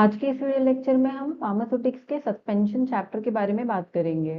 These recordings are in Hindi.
आज के इस वीडियो लेक्चर में हम फार्मास्यूटिक्स के सस्पेंशन चैप्टर के बारे में बात करेंगे।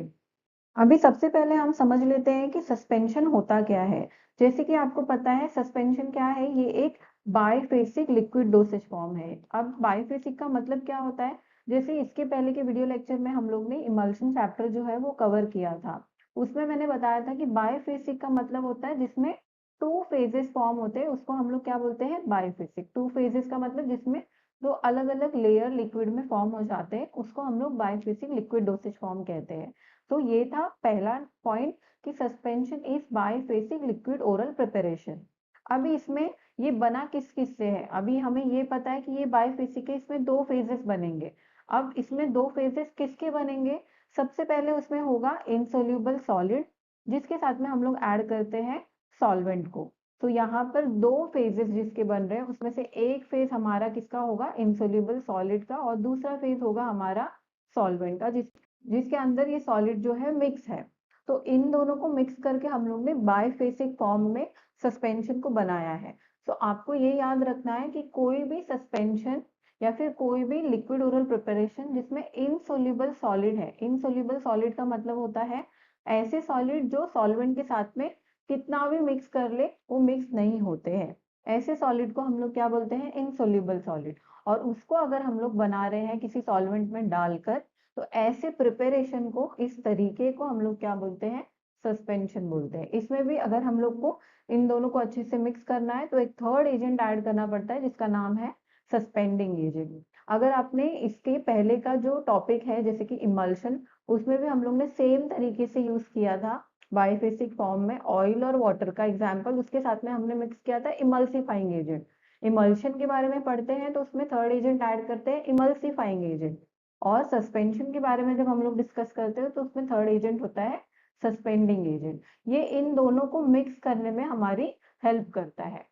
अभी सबसे पहले हम समझ लेते हैं कि सस्पेंशन होता क्या है। जैसे कि आपको पता है सस्पेंशन क्या है, ये एक बाइफेसिक लिक्विड डोसेज फॉर्म है। अब बाइफेसिक का मतलब क्या होता है, जैसे इसके पहले के वीडियो लेक्चर में हम लोग ने इमल्शन चैप्टर जो है वो कवर किया था। उसमें मैंने बताया था कि बाइफेसिक का मतलब होता है जिसमें टू फेजेस फॉर्म होते हैं, उसको हम लोग क्या बोलते हैं, बाइफेसिक। टू फेजेस का मतलब जिसमें दो अलग अलग लेयर लिक्विड में फॉर्म हो जाते हैं, उसको हम लोग बाइफेसिक लिक्विड डोसेज फॉर्म कहते हैं। तो ये था पहला पॉइंट कि suspension is बाइफेसिक liquid oral preparation. अभी इसमें ये बना किस किस से है, अभी हमें ये पता है कि ये बाइफेसिक है, इसमें दो फेजेस बनेंगे। अब इसमें दो फेजेस किसके बनेंगे, सबसे पहले उसमें होगा इनसोल्यूबल सॉलिड, जिसके साथ में हम लोग ऐड करते हैं सॉल्वेंट को। तो यहाँ पर दो फेजेस जिसके बन रहे हैं, उसमें से एक फेज हमारा किसका होगा, इनसोल्यूबल सॉलिड का, और दूसरा फेज होगा हमारा सॉल्वेंट का, जिसके अंदर ये सॉलिड जो है मिक्स है। तो इन दोनों को मिक्स करके हम लोग ने बाइफेसिक फॉर्म में सस्पेंशन को बनाया है। तो आपको ये याद रखना है कि कोई भी सस्पेंशन या फिर कोई भी लिक्विड ओरल प्रिपरेशन जिसमें इनसोल्यूबल सॉलिड है, इनसोल्यूबल सॉलिड का मतलब होता है ऐसे सॉलिड जो सॉल्वेंट के साथ में कितना भी मिक्स कर ले वो मिक्स नहीं होते हैं, ऐसे सॉलिड को हम लोग क्या बोलते हैं, इनसोल्यूबल सॉलिड। और उसको अगर हम लोग बना रहे हैं किसी सॉल्वेंट में डालकर, तो ऐसे प्रिपरेशन को, इस तरीके को हम लोग क्या बोलते हैं, सस्पेंशन बोलते हैं। इसमें भी अगर हम लोग को इन दोनों को अच्छे से मिक्स करना है तो एक थर्ड एजेंट ऐड करना पड़ता है जिसका नाम है सस्पेंडिंग एजेंट। अगर आपने इसके पहले का जो टॉपिक है जैसे कि इमल्शन, उसमें भी हम लोग ने सेम तरीके से यूज किया था बाइफेसिक फॉर्म में ऑयल और वाटर का एग्जाम्पल, उसके साथ में हमने मिक्स किया था इमल्सिफाइंग एजेंट। इमल्शन के बारे में पढ़ते हैं तो उसमें थर्ड एजेंट ऐड करते हैं इमल्सिफाइंग एजेंट। और सस्पेंशन के बारे में जब हम लोग डिस्कस करते हैं तो उसमें थर्ड एजेंट होता है सस्पेंडिंग एजेंट। ये इन दोनों को मिक्स करने में हमारी हेल्प करता है।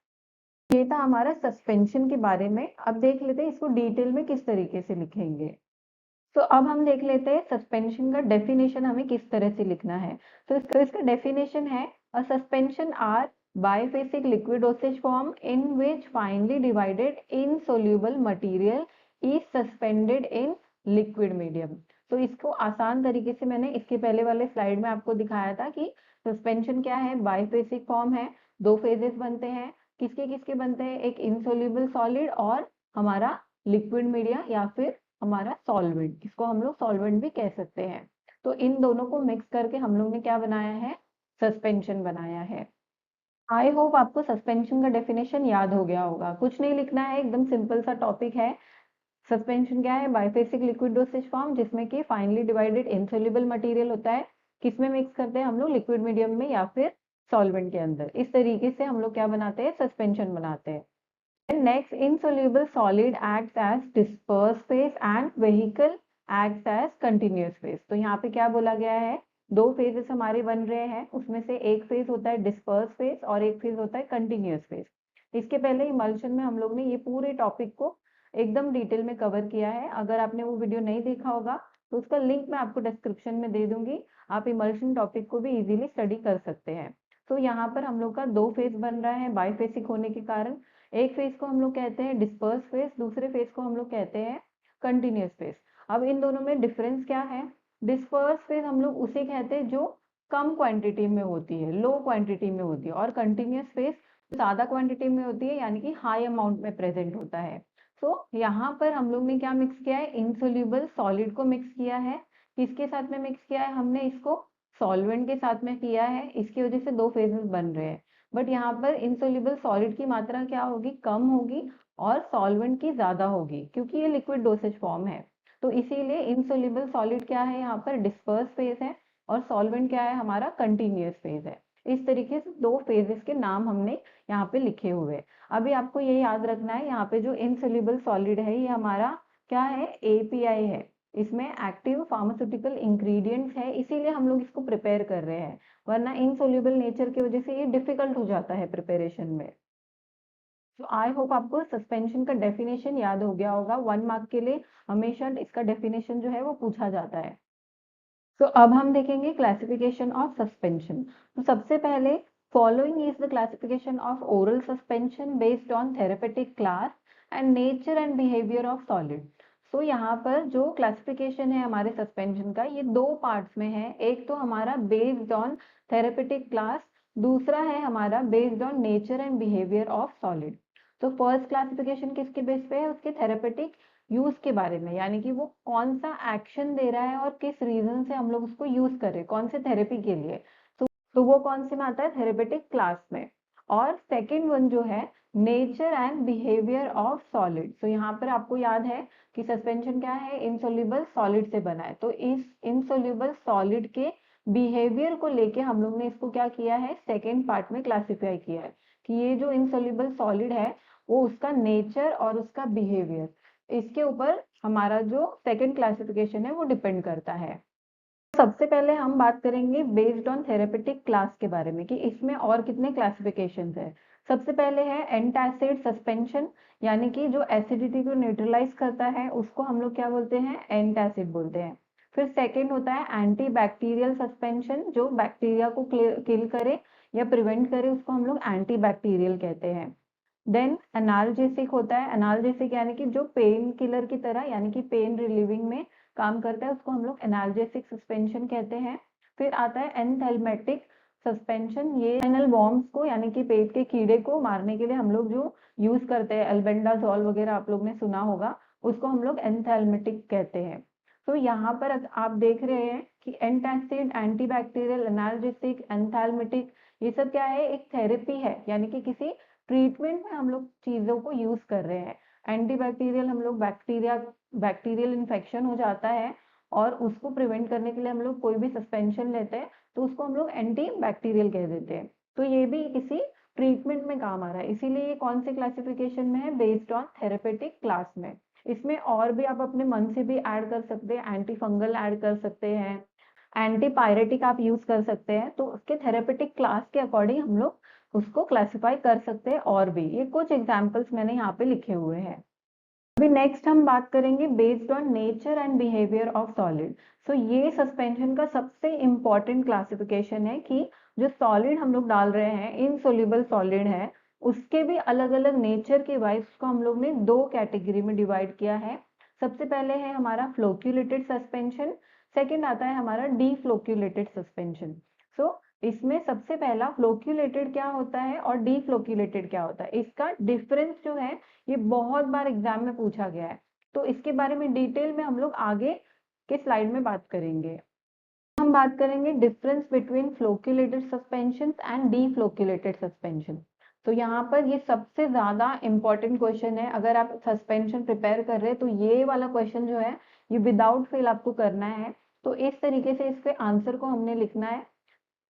ये था हमारा सस्पेंशन के बारे में। अब देख लेते हैं इसको डिटेल में किस तरीके से लिखेंगे। तो अब हम देख लेते हैं सस्पेंशन का डेफिनेशन हमें किस तरह से लिखना है। तो इसका डेफिनेशन है, a suspension are biphasic liquid dosage form in which finely divided insoluble material is suspended in liquid medium. तो इसको आसान तरीके से मैंने इसके पहले वाले स्लाइड में आपको दिखाया था कि सस्पेंशन क्या है, बाइफेसिक फॉर्म है, दो फेजेस बनते हैं। किसके किसके बनते हैं, एक इनसोल्यूबल सॉलिड और हमारा लिक्विड मीडिया या फिर हमारा सॉल्वेंट, इसको हम लोग सॉल्वेंट भी कह सकते हैं। तो इन दोनों को मिक्स करके हम लोग ने क्या बनाया है, सस्पेंशन बनाया है। आई होप आपको सस्पेंशन का डेफिनेशन याद हो गया होगा। कुछ नहीं लिखना है, एकदम सिंपल सा टॉपिक है। सस्पेंशन क्या है, बाइफेसिक लिक्विड डोसेज फॉर्म जिसमें कि फाइनली डिवाइडेड इनसोल्यूबल मटेरियल होता है, किसमें मिक्स करते हैं हम लोग, लिक्विड मीडियम में या फिर सॉल्वेंट के अंदर। इस तरीके से हम लोग क्या बनाते हैं, सस्पेंशन बनाते हैं। Next, insoluble solid acts as disperse phase and vehicle acts as continuous phase। तो यहाँ पे क्या बोला गया है, दो फेजेस हमारे बन रहे हैं, उसमें से एक फेज होता है डिस्पर्स फेज और एक फेज होता है कंटिन्यूअस फेज। इसके पहले इमल्शन में हम लोग ने ये पूरे टॉपिक को एकदम डिटेल में कवर किया है। अगर आपने वो वीडियो नहीं देखा होगा तो उसका लिंक मैं आपको डिस्क्रिप्शन में दे दूंगी, आप इमल्शन टॉपिक को भी इजीली स्टडी कर सकते हैं। तो यहाँ पर हम लोग का दो फेज बन रहा है बाइफेसिक होने के कारण। एक फेज को हम लोग कहते हैं डिस्पर्स फेज, दूसरे फेज को हम लोग कहते हैं कंटिन्यूअस फेज। अब इन दोनों में डिफरेंस क्या है, डिस्पर्स फेज हम लोग उसे कहते हैं जो कम क्वांटिटी में होती है, लो क्वांटिटी में होती है, और कंटिन्यूअस फेज ज्यादा क्वांटिटी में होती है, यानी कि हाई अमाउंट में प्रेजेंट होता है। तो यहाँ पर हम लोग ने क्या मिक्स किया है, इनसोल्यूबल सॉलिड को मिक्स किया है। किसके साथ में मिक्स किया है हमने, इसको सॉल्वेंट के साथ में किया है, इसकी वजह से दो फेजेस बन रहे हैं। बट यहाँ पर इनसोल्यूबल सॉलिड की मात्रा क्या होगी, कम होगी, और सॉल्वेंट की ज्यादा होगी, क्योंकि ये लिक्विड डोसेज फॉर्म है। तो इसीलिए इनसोल्यूबल सॉलिड क्या है, यहाँ पर डिस्पर्स फेज है, और सॉल्वेंट क्या है, हमारा कंटिन्यूअस फेज है। इस तरीके से दो फेजेस के नाम हमने यहाँ पे लिखे हुए हैं। अभी आपको ये याद रखना है, यहाँ पे जो इनसोल्यूबल सॉलिड है ये हमारा क्या है, एपीआई है। इसमें एक्टिव फार्मास्यूटिकल इंग्रेडिएंट्स है, इसीलिए हम लोग इसको प्रिपेयर कर रहे हैं, वरना इनसोल्यूबल नेचर की वजह से ये डिफिकल्ट हो जाता है प्रिपरेशन में। तो आई होप आपको सस्पेंशन का डेफिनेशन याद हो गया होगा। 1 मार्क के लिए हमेशा इसका डेफिनेशन जो है वो पूछा जाता है। तो अब हम देखेंगे क्लासिफिकेशन ऑफ सस्पेंशन। तो सबसे पहले, following is the classification of oral suspension based on therapeutic class and nature and behaviour of solid. तो यहाँ पर जो क्लासिफिकेशन है हमारे सस्पेंशन का, ये दो पार्ट्स में है। एक तो हमारा बेस्ड ऑन थेरेपेटिक क्लास, दूसरा है हमारा based on nature and behaviour of solid. तो फर्स्ट क्लासिफिकेशन किसके बेस पे है? उसके थेरेपेटिक यूज के बारे में, यानी कि वो कौन सा एक्शन दे रहा है और किस रीजन से हम लोग उसको यूज कर रहे हैं, कौन से थेरेपी के लिए। तो वो कौन से में आता है? थेरेपेटिक क्लास में। और सेकंड वन जो है nature and behaviour of solid. तो यहाँ पर आपको याद है कि सस्पेंशन क्या है? इनसोल्यूबल सॉलिड से बना है। तो इस इनसोल्यूबल सॉलिड के बिहेवियर को लेके हम लोग ने इसको क्या किया है? सेकेंड पार्ट में क्लासिफाई किया है कि ये जो इनसोल्यूबल सॉलिड है वो उसका नेचर और उसका बिहेवियर, इसके ऊपर हमारा जो सेकेंड क्लासिफिकेशन है वो डिपेंड करता है। सबसे पहले हम बात करेंगे बेस्ड ऑन थेरेपेटिक क्लास के बारे में कि इसमें और कितने क्लासिफिकेशंस है। सबसे पहले है एंटासिड सस्पेंशन, यानी कि जो एसिडिटी को न्यूट्रलाइज करता है उसको हम लोग क्या बोलते हैं? एंटासिड बोलते हैं। फिर सेकंड होता है एंटी बैक्टीरियल सस्पेंशन, जो बैक्टीरिया को किल करे या प्रिवेंट करे उसको हम लोग एंटी बैक्टीरियल कहते हैं। देन एनाल्जेसिक होता है। एनाल्जेसिक यानी कि जो पेन किलर की तरह, यानी कि पेन रिलीविंग में काम करता है, उसको हम लोग एनाल्जेसिक सस्पेंशन कहते हैं। फिर आता है एंथेल्मेटिक सस्पेंशन। ये फाइनल वॉर्म्स को, यानी कि पेट के कीड़े को मारने के लिए हम लोग जो यूज करते हैं, एल्बेंडाजोल वगैरह आप लोग ने सुना होगा, उसको हम लोग एंथेल्मेटिक कहते हैं। तो यहाँ पर आप देख रहे हैं कि एंटासिड, एंटीबैक्टीरियल, एनाल्जेसिक, एंथेल्मेटिक, ये सब क्या है? एक थेरेपी है, यानी कि किसी ट्रीटमेंट में हम लोग चीजों को यूज कर रहे हैं। एंटीबैक्टीरियल हम लोग बैक्टीरियल इन्फेक्शन हो जाता है और उसको प्रिवेंट करने के लिए हम लोग कोई भी सस्पेंशन लेते हैं तो उसको हम लोग एंटी बैक्टीरियल कह देते हैं। तो ये भी किसी ट्रीटमेंट में काम आ रहा है, इसीलिए ये कौन से क्लासिफिकेशन में है? बेस्ड ऑन थेरेपेटिक क्लास में। इसमें और भी आप अपने मन से भी ऐड कर सकते हैं, एंटी फंगल ऐड कर सकते हैं, एंटी पायरेटिक आप यूज कर सकते हैं। तो उसके थेरेपेटिक क्लास के अकॉर्डिंग हम लोग उसको क्लासिफाई कर सकते हैं। और भी ये कुछ एग्जाम्पल्स मैंने यहाँ पे लिखे हुए हैं। अभी नेक्स्ट हम बात करेंगे based on nature and behaviour of solid. So ये सस्पेंशन का सबसे इंपॉर्टेंट क्लासिफिकेशन है कि जो सॉलिड हम लोग डाल रहे हैं, इनसोल्यूबल सॉलिड है, उसके भी अलग अलग नेचर के वाइज उसको हम लोग ने दो कैटेगरी में डिवाइड किया है। सबसे पहले है हमारा फ्लोक्यूलेटेड सस्पेंशन, सेकेंड आता है हमारा डीफ्लोक्यूलेटेड सस्पेंशन। सो इसमें सबसे पहला फ्लोक्यूलेटेड क्या होता है और डीफ्लोक्यूलेटेड क्या होता है, इसका डिफरेंस जो है ये बहुत बार एग्जाम में पूछा गया है। तो इसके बारे में डिटेल में हम लोग आगे के स्लाइड में बात करेंगे। हम बात करेंगे difference between flocculated suspension and deflocculated suspension. तो यहाँ पर ये सबसे ज्यादा इंपॉर्टेंट क्वेश्चन है। अगर आप सस्पेंशन प्रिपेयर कर रहे हैं तो ये वाला क्वेश्चन जो है ये विदाउट फेल आपको करना है। तो इस तरीके से इसके आंसर को हमने लिखना है।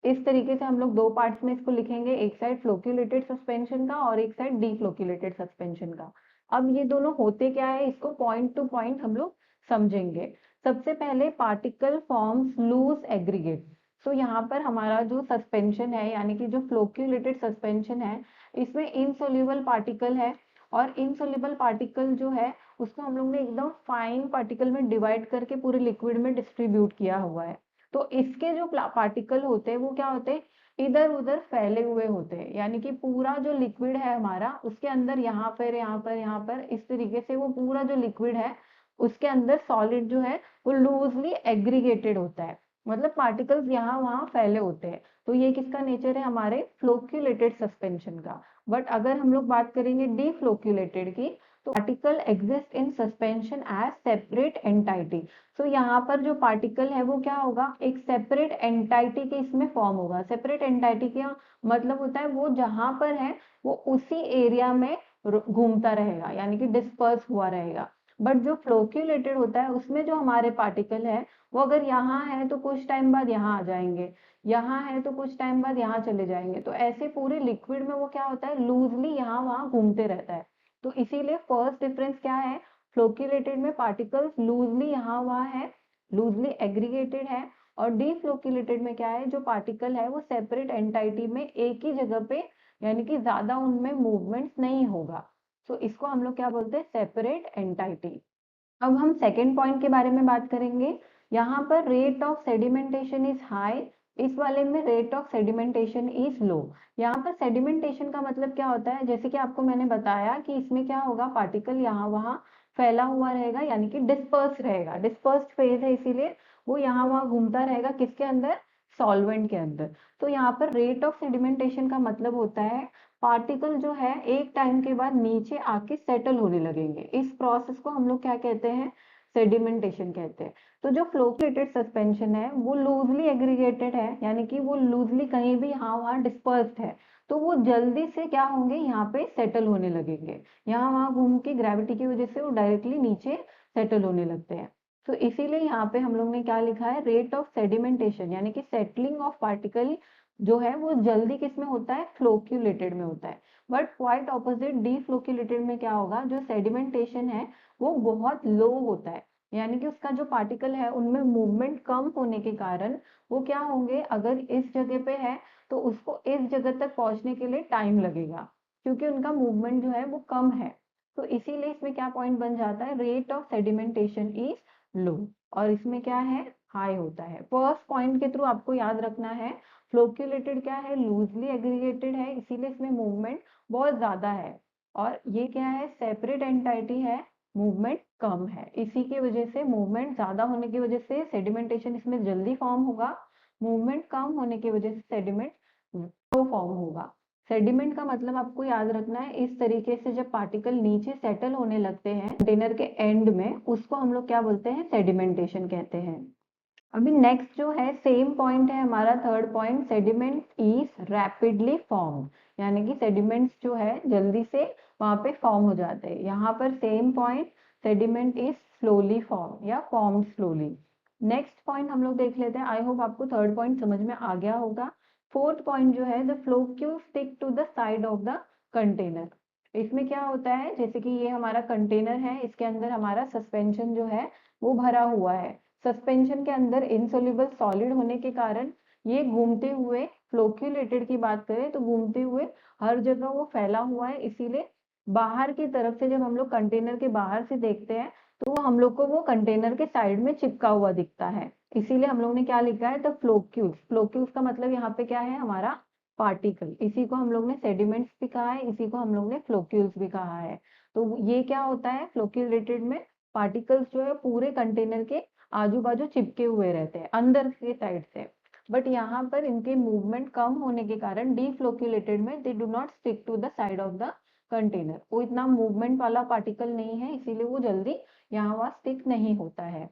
इस तरीके से हम लोग दो पार्ट्स में इसको लिखेंगे, एक साइड फ्लोक्यूलेटेड सस्पेंशन का और एक साइड डीफ्लोक्यूलेटेड सस्पेंशन का। अब ये दोनों होते क्या है, इसको पॉइंट टू पॉइंट हम लोग समझेंगे। सबसे पहले पार्टिकल फॉर्म्स लूज एग्रीगेट। तो यहाँ पर हमारा जो सस्पेंशन है, यानी कि जो फ्लोक्यूलेटेड सस्पेंशन है, इसमें इनसोल्यूबल पार्टिकल है। और इनसोल्यूबल पार्टिकल जो है उसको हम लोग ने एकदम फाइन पार्टिकल में डिवाइड करके पूरे लिक्विड में डिस्ट्रीब्यूट किया हुआ है। तो इसके जो पार्टिकल होते हैं वो क्या होते हैं? इधर उधर फैले हुए होते हैं, यानी कि पूरा जो लिक्विड है हमारा उसके अंदर यहाँ पर यहाँ पर यहाँ पर इस तरीके से वो पूरा जो लिक्विड है उसके अंदर सॉलिड जो है वो लूजली एग्रीगेटेड होता है, मतलब पार्टिकल्स यहाँ वहाँ फैले होते हैं। तो ये किसका नेचर है? हमारे फ्लोक्यूलेटेड सस्पेंशन का। बट अगर हम लोग बात करेंगे डीफ्लोक्यूलेटेड की, तो particle exist in suspension as separate entity. तो यहाँ पर जो पार्टिकल है वो क्या होगा? एक सेपरेट एंटाइटी के इसमें फॉर्म होगा। सेपरेट एंटाइटी का मतलब होता है वो जहां पर है वो उसी एरिया में घूमता रहेगा, यानी कि डिस्पर्स हुआ रहेगा। बट जो फ्लोक्यूलेटेड होता है उसमें जो हमारे पार्टिकल है वो अगर यहाँ है तो कुछ टाइम बाद यहाँ आ जाएंगे, यहाँ है तो कुछ टाइम बाद यहाँ चले जाएंगे। तो ऐसे पूरे लिक्विड में वो क्या होता है? लूजली यहाँ वहाँ घूमते रहता है। तो इसीलिए फर्स्ट डिफरेंस क्या है? फ्लोक्यूलेटेड में पार्टिकल्स लूजली यहाँ वहाँ है, लूजली एग्रीगेटेड है। और डीफ्लोक्यूलेटेड में क्या है? जो पार्टिकल है वो सेपरेट एंटाइटी में एक ही जगह पे, यानी कि ज्यादा उनमें मूवमेंट्स नहीं होगा। तो इसको हम लोग क्या बोलते हैं? Separate entity. अब हम सेकेंड पॉइंट के बारे में बात करेंगे। यहाँ पर rate of sedimentation is high, इस वाले में rate of sedimentation is low. यहाँ पर सेडिमेंटेशन का मतलब क्या होता है? जैसे कि आपको मैंने बताया कि इसमें क्या होगा? पार्टिकल यहाँ वहाँ फैला हुआ रहेगा, यानी कि डिस्पर्स रहेगा। डिस्पर्स्ड फेज है, इसीलिए वो यहाँ वहाँ घूमता रहेगा, किसके अंदर, सॉल्वेंट के अंदर। तो यहाँ पर रेट ऑफ सेडिमेंटेशन का मतलब होता है पार्टिकल जो है एक टाइम के बाद नीचे आके सेटल होने लगेंगे। इस प्रोसेस को हम लोग क्या कहते हैं, सेडिमेंटेशन कहते हैं। तो जो फ्लोक्यूलेटेड सस्पेंशन है वो लूजली एग्रीगेटेड है, यानी कि वो लूजली कहीं भी यहाँ वहाँ डिस्पर्स्ड है, तो वो जल्दी से क्या होंगे, यहाँ पे सेटल होने लगेंगे। यहाँ वहाँ घूम के ग्रेविटी की वजह से वो डायरेक्टली नीचे सेटल होने लगते हैं। तो इसीलिए यहाँ पे हम लोग ने क्या लिखा है, रेट ऑफ सेडिमेंटेशन, यानी कि सेटलिंग ऑफ पार्टिकल जो है वो जल्दी किस में होता है, फ्लोक्यूलेटेड में होता है। बट क्वाइट ऑपोजिट डीफ्लोक्यूलेटेड में क्या होगा, जो सेडिमेंटेशन है वो बहुत लो होता है, यानी कि उसका जो पार्टिकल है उनमें मूवमेंट कम होने के कारण वो क्या होंगे, अगर इस जगह पे है तो उसको इस जगह तक पहुंचने के लिए टाइम लगेगा, क्योंकि उनका मूवमेंट जो है वो कम है। तो इसीलिए इसमें क्या पॉइंट बन जाता है, rate of sedimentation is low, और इसमें क्या है, हाई होता है। फर्स्ट पॉइंट के थ्रू आपको याद रखना है, फ्लोक्यूलेटेड क्या है, लूजली एग्रीगेटेड है, इसीलिए इसमें मूवमेंट बहुत ज्यादा है। और ये क्या है, सेपरेट एंटाइटी है, मूवमेंट कम है। इसी की वजह से, मूवमेंट ज्यादा होने की वजह से सेडिमेंटेशन इसमें जल्दी फॉर्म होगा, मूवमेंट कम होने की वजह से सेडिमेंट स्लो फॉर्म होगा। सेडिमेंट का मतलब आपको याद रखना है, इस तरीके से जब पार्टिकल नीचे सेटल होने लगते हैं कंटेनर के एंड में, उसको हम लोग क्या बोलते हैं, सेडिमेंटेशन कहते हैं। अभी नेक्स्ट जो है सेम पॉइंट है हमारा third point, sediment is rapidly form, यानी कि सेडिमेंट्स जो है जल्दी से वहां पे फॉर्म हो जाते हैं। यहाँ पर same point, sediment is slowly form या फॉर्म स्लोली। नेक्स्ट पॉइंट हम लोग देख लेते हैं। आई होप आपको थर्ड पॉइंट समझ में आ गया होगा। फोर्थ पॉइंट जो है, the floccule stick to the side of the container. इसमें क्या होता है, जैसे कि ये हमारा कंटेनर है, इसके अंदर हमारा सस्पेंशन जो है वो भरा हुआ है। सस्पेंशन के अंदर इनसोल्यूबल सॉलिड होने के कारण ये घूमते हुए, फ्लोक्यूलेटेड की बात करें तो घूमते हुए हर जगह वो फैला हुआ है, इसीलिए बाहर की तरफ से जब हम लोग कंटेनर के बाहर से देखते हैं तो हम लोग को वो कंटेनर के साइड में चिपका हुआ दिखता है। इसीलिए हम लोग ने क्या लिखा है, द फ्लोक्यूल्स। फ्लोक्यूल्स का मतलब यहाँ पे क्या है, हमारा पार्टिकल। इसी को हम लोग ने सेडिमेंट्स भी कहा है, इसी को हम लोग ने फ्लोक्यूल्स भी कहा है। तो ये क्या होता है, फ्लोक्यूलेटेड में पार्टिकल्स जो है पूरे कंटेनर के आजू बाजू चिपके हुए रहते हैं अंदर के साइड से। बट यहाँ पर इनके मूवमेंट कम होने के कारण डीफ्लोक्यूलेटेड में they do not stick to the side of the container. वो इतना मूवमेंट वाला पार्टिकल नहीं है, इसीलिए वो जल्दी यहाँ वहाँ स्टिक नहीं होता है।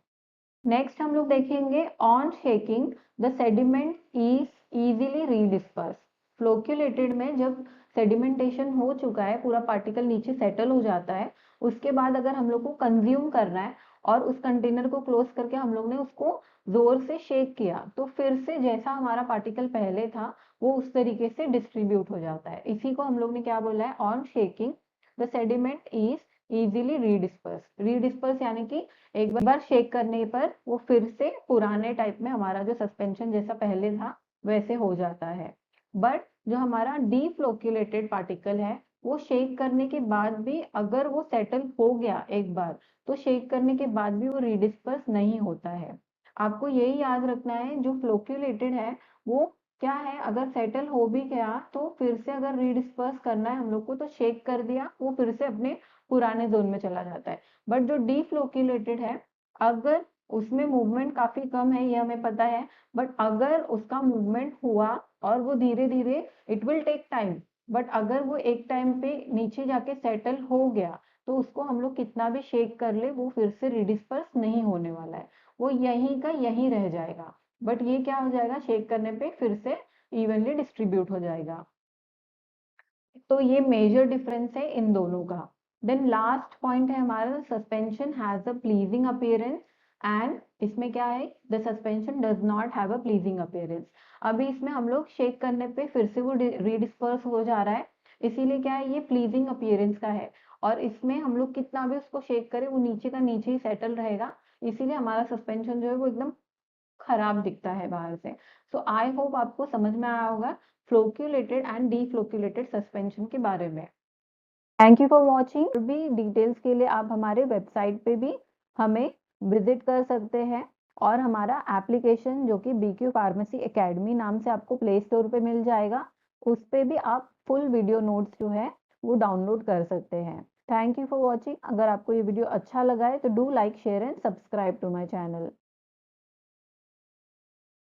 नेक्स्ट हम लोग देखेंगे, on shaking the sediment is easily redisperse. Flocculated में जब सेडिमेंटेशन हो चुका है, पूरा पार्टिकल नीचे सेटल हो जाता है, उसके बाद अगर हम लोग को कंज्यूम करना है और उस कंटेनर को क्लोज करके हम लोग ने उसको जोर से शेक किया, तो फिर से जैसा हमारा पार्टिकल पहले था वो उस तरीके से डिस्ट्रीब्यूट हो जाता है। इसी को हम लोग ने क्या बोला है, on shaking the sediment is easily redisperse. Redisperse यानी कि एक बार शेक करने पर वो फिर से पुराने टाइप में, हमारा जो सस्पेंशन जैसा पहले था वैसे हो जाता है। बट जो हमारा डीफ्लोक्यूलेटेड पार्टिकल है वो शेक करने के बाद भी अगर वो सेटल हो गया एक बार, तो शेक करने के बाद भी वो रीडिस्पर्स नहीं होता है। आपको यही याद रखना है, जो फ्लोक्यूलेटेड है वो क्या है, अगर सेटल हो भी गया तो फिर से अगर रीडिस्पर्स करना है हम लोग को, तो शेक कर दिया वो फिर से अपने पुराने जोन में चला जाता है। बट जो डीफ्लोक्यूलेटेड है, अगर उसमें मूवमेंट काफी कम है ये हमें पता है, बट अगर उसका मूवमेंट हुआ और वो धीरे धीरे, it will take time, but अगर वो एक टाइम पे नीचे जाके सेटल हो गया तो उसको हम लोग कितना भी शेक कर ले वो फिर से रिडिस्पर्स नहीं होने वाला है, वो यहीं का यहीं रह जाएगा। बट ये क्या हो जाएगा, शेक करने पे फिर से इवनली डिस्ट्रीब्यूट हो जाएगा। तो ये मेजर डिफरेंस है इन दोनों का। देन लास्ट पॉइंट है हमारा, suspension has a pleasing appearance and इसमें क्या है, the suspension does not have a pleasing appearance. अभी इसमें हम लोग शेक करने पे फिर से वो रीडिस्पर्स हो जा रहा है, इसीलिए क्या है, ये प्लीजिंग अपीयरेंस का है। और इसमें हम लोग कितना भी उसको शेक करें वो नीचे का नीचे ही सेटल रहेगा, इसीलिए हमारा सस्पेंशन जो है वो एकदम खराब दिखता है बाहर से। सो आई होप आपको समझ में आया होगा फ्लोक्यूलेटेड एंड डीफ्लोक्यूलेटेड सस्पेंशन के बारे में। Thank you for watching. और भी डिटेल्स के लिए आप हमारे वेबसाइट पे भी हमें विजिट कर सकते हैं, और हमारा एप्लीकेशन जो कि BQ फार्मेसी एकेडमी नाम से आपको प्ले स्टोर पे मिल जाएगा, उस पे भी आप फुल वीडियो नोट्स जो है वो डाउनलोड कर सकते हैं। Thank you for watching. अगर आपको ये वीडियो अच्छा लगा है तो do like share and subscribe to my channel.